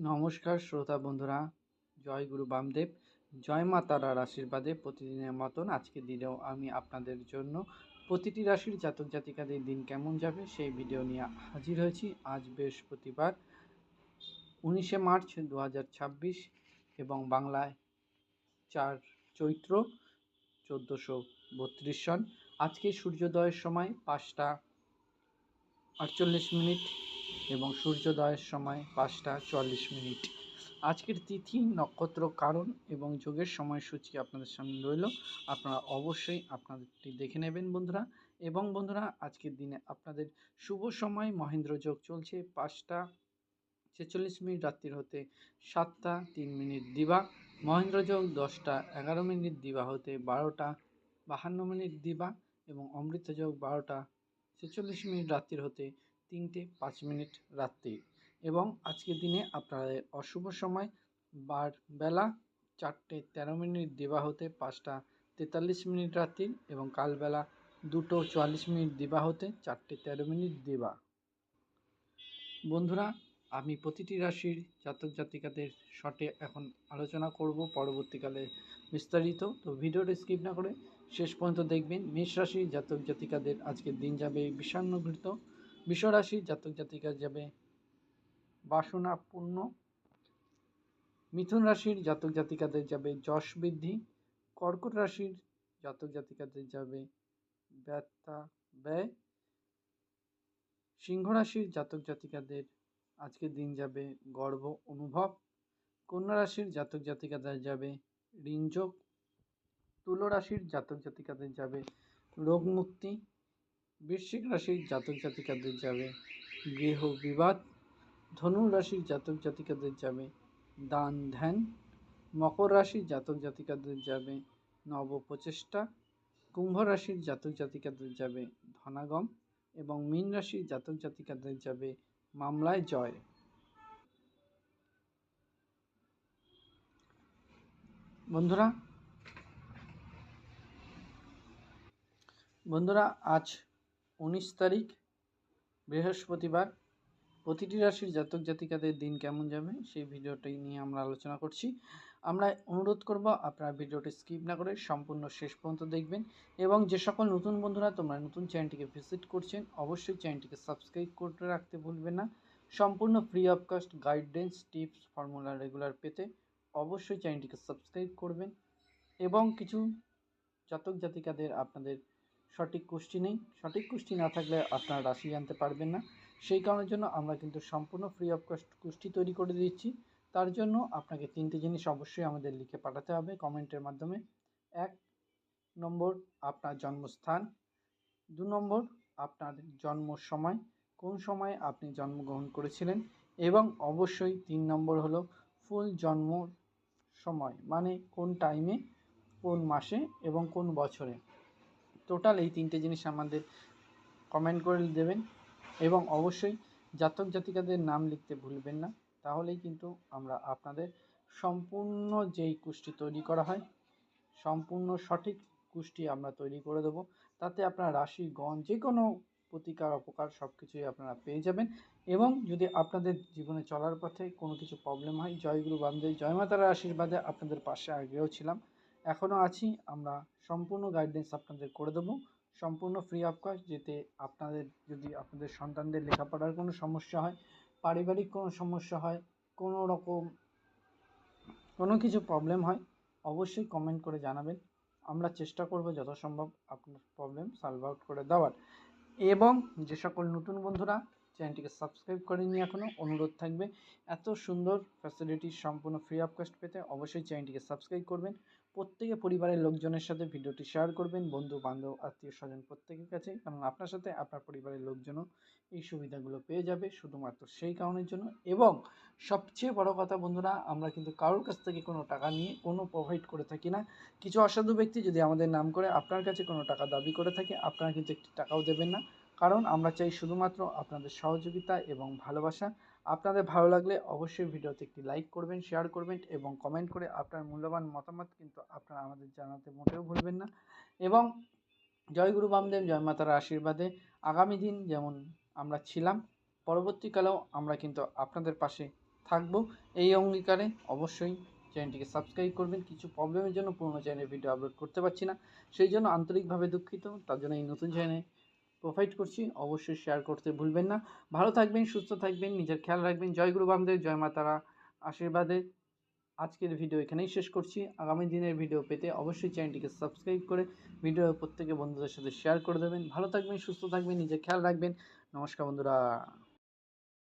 নমস্কার শ্রোতা বন্ধুরা, জয় গুরু বামদেব। জয় মা তারার আশীর্বাদে প্রতিদিনের মতন আজকের দিনেও আমি আপনাদের জন্য প্রতিটি রাশির জাতক জাতিকাদের দিন কেমন যাবে সেই ভিডিও নিয়ে হাজির হয়েছি। আজ বৃহস্পতিবার 19শে মার্চ 2026 এবং বাংলায় 4 চৈত্র 1432 সন। আজকে সূর্যোদয়ের সময় 5টা 48 এবং সূর্যোদয়ের সময় 5টা 44 মিনিট। আজকের তিথি, নক্ষত্র, কারণ এবং যোগের সময়সূচি আপনাদের সামনে রইল। আপনারা অবশ্যই আপনাদেরটি দেখে নেবেন বন্ধুরা। এবং বন্ধুরা, আজকের দিনে আপনাদের শুভ সময় মহেন্দ্র যোগ চলছে 5টা 46 মিনিট রাত্রির হতে 7টা 3 মিনিট দিবা। মহেন্দ্র যোগ 10টা 11 মিনিট দিবা হতে 12টা 52 মিনিট দিবা এবং অমৃত যোগ 12টা 46 মিনিট রাত্রির হতে 3টে 5 মিনিট রাত্রি। এবং আজকের দিনে আপনাদের অশুভ সময় বেলা 4টে 13 মিনিট দিবা হতে 5টা 43 মিনিট রাত্রি এবং কালবেলা 2টো 44 মিনিট দিবা হতে 4টে 13 মিনিট দিবা। বন্ধুরা, আমি প্রতিটি রাশির জাতক জাতিকাদের শর্টে এখন আলোচনা করব, পরবর্তীকালে বিস্তারিত। তো ভিডিওটা স্কিপ না করে শেষ পর্যন্ত দেখবেন। মেষ রাশির জাতক জাতিকাদের আজকের দিন যাবে বিষান্নঘৃত, বৃষ রাশির জাতক জাতিকা যাবে বাসনাপূর্ণ, মিথুন রাশির জাতক জাতিকাদের যাবে যশ বৃদ্ধি, কর্কট রাশির জাতক জাতিকাদের যাবে ব্যথা ব্যয়, সিংহ রাশির জাতক জাতিকাদের আজকের দিন যাবে গর্ব অনুভব, কন্যা রাশির জাতক জাতিকাদের যাবে ঋণযোগ, তুলা রাশির জাতক জাতিকাদের যাবে রোগ মুক্তি, বৃশ্চিক রাশির জাতক জাতিকাদের যাবে গৃহ বিবাদ, ধনু রাশির জাতক জাতিকাদের যাবে দান ধ্যান, মকর রাশির জাতক জাতিকাদের যাবে নব প্রচেষ্টা, কুম্ভ রাশির জাতক জাতিকাদের যাবে ধনাগম এবং মীন রাশির জাতক জাতিকাদের যাবে মামলায় জয়। বন্ধুরা, আজ 19 তারিখ বৃহস্পতিবার। প্রতিটি রাশির জাতক জাতিকাদের দিন কেমন যাবে সেই ভিডিওটি নিয়ে আমরা আলোচনা করছি। আমরা অনুরোধ করব আপনারা ভিডিওটি স্কিপ না করে সম্পূর্ণ শেষ পর্যন্ত দেখবেন এবং যে সকল নতুন বন্ধুরা তোমরা নতুন চ্যানেলটিকে ভিজিট করছেন অবশ্যই চ্যানেলটিকে সাবস্ক্রাইব করে রাখতে ভুলবেন না। সম্পূর্ণ free of cost guidance, tips, formula regular পেতে অবশ্যই চ্যানেলটিকে সাবস্ক্রাইব করবেন। এবং কিছু জাতক জাতিকাদের আপনাদের সঠিক কুষ্টি নেই, সঠিক কুষ্টি না থাকলে আপনারা রাশি জানতে পারবেন না। সেই কারণের জন্য আমরা কিন্তু সম্পূর্ণ ফ্রি অফ কস্ট কুষ্টি তৈরি করে দিচ্ছি। তার জন্য আপনাকে 3টে জিনিস অবশ্যই আমাদের লিখে পাঠাতে হবে কমেন্টের মাধ্যমে। 1 নম্বর আপনার জন্মস্থান, 2 নম্বর আপনার জন্ম সময়, কোন সময় আপনি জন্মগ্রহণ করেছিলেন, এবং অবশ্যই 3 নম্বর হলো ফুল জন্ম সময়, মানে কোন টাইমে, কোন মাসে এবং কোন বছরে। টোটাল এই 3টে জিনিস আমাদের কমেন্ট করে দেবেন এবং অবশ্যই জাতক জাতিকাদের নাম লিখতে ভুলবেন না। তাহলেই কিন্তু আমরা আপনাদের সম্পূর্ণ যেই কুষ্টি তৈরি করা হয় সম্পূর্ণ সঠিক কুষ্টি আমরা তৈরি করে দেবো। তাতে আপনার রাশি গণ যে কোনো প্রতিকার অপকার সব কিছুই আপনারা পেয়ে যাবেন। এবং যদি আপনাদের জীবনে চলার পথে কোনো কিছু প্রবলেম হয়, জয়গুরু বামদেব জয় মাতার আশীর্বাদে আপনাদের পাশে আগেও ছিলাম, এখনও আছি। আমরা সম্পূর্ণ গাইডেন্স আপনাদের করে দেবো সম্পূর্ণ ফ্রি অফ কস্ট। যেতে আপনাদের যদি আপনাদের সন্তানদের লেখাপড়ার কোনো সমস্যা হয়, পারিবারিক কোনো সমস্যা হয়, কোনো রকম কোনো কিছু প্রবলেম হয়, অবশ্যই কমেন্ট করে জানাবেন। আমরা চেষ্টা করব যথাসম্ভব আপনার প্রবলেম সলভ আউট করে দেওয়ার। এবং যে সকল নতুন বন্ধুরা চ্যানেলটিকে সাবস্ক্রাইব করেননি এখনও, অনুরোধ থাকবে এত সুন্দর ফ্যাসিলিটি সম্পূর্ণ ফ্রি অফ কস্ট পেতে অবশ্যই চ্যানেলটিকে সাবস্ক্রাইব করবেন। প্রত্যেকে পরিবারের লোকজনের সাথে ভিডিওটি শেয়ার করবেন, বন্ধু বান্ধব আত্মীয় স্বজন প্রত্যেকের কাছে, কারণ আপনার সাথে আপনার পরিবারের লোকজনও এই সুবিধাগুলো পেয়ে যাবে শুধুমাত্র সেই কারণের জন্য। এবং সবচেয়ে বড় কথা বন্ধুরা, আমরা কিন্তু কারোর কাছ থেকে কোনো টাকা নিয়ে কোনো প্রোভাইড করে থাকি না। কিছু অসাধু ব্যক্তি যদি আমাদের নাম করে আপনার কাছে কোনো টাকা দাবি করে থাকে, আপনারা কিন্তু একটি টাকাও দেবেন না, কারণ আমরা চাই শুধুমাত্র আপনাদের সহযোগিতা এবং ভালোবাসা। আপনাদের ভালো লাগলে অবশ্যই ভিডিওতে একটি লাইক করবেন, শেয়ার করবেন এবং কমেন্ট করে আপনার মূল্যবান মতামত কিন্তু আপনারা আমাদের জানাতে মোটেও ভুলবেন না। এবং জয় গুরু বামদেব জয় মাতার আশীর্বাদে আগামী দিন যেমন আমরা ছিলাম, পরবর্তীকালেও আমরা কিন্তু আপনাদের পাশে থাকবো এই অঙ্গীকারে। অবশ্যই চ্যানেলটিকে সাবস্ক্রাইব করবেন। কিছু প্রবলেমের জন্য পুরোনো চ্যানেলে ভিডিও আপলোড করতে পারছি না, সেই জন্য আন্তরিকভাবে দুঃখিত। তার জন্য এই নতুন চ্যানেলে প্রোভাইড করছি। অবশ্যই শেয়ার করতে ভুলবেন না। ভালো থাকবেন, সুস্থ থাকবেন, নিজের খেয়াল রাখবেন। জয় গুরু বামদেব, জয় মা তারা আশীর্বাদে আজকের ভিডিও এখানেই শেষ করছি। আগামী দিনের ভিডিও পেতে অবশ্যই চ্যানেলটিকে সাবস্ক্রাইব করে ভিডিও প্রত্যেকে বন্ধুদের সাথে শেয়ার করে দেবেন। ভালো থাকবেন, সুস্থ থাকবেন, নিজের খেয়াল রাখবেন। নমস্কার বন্ধুরা।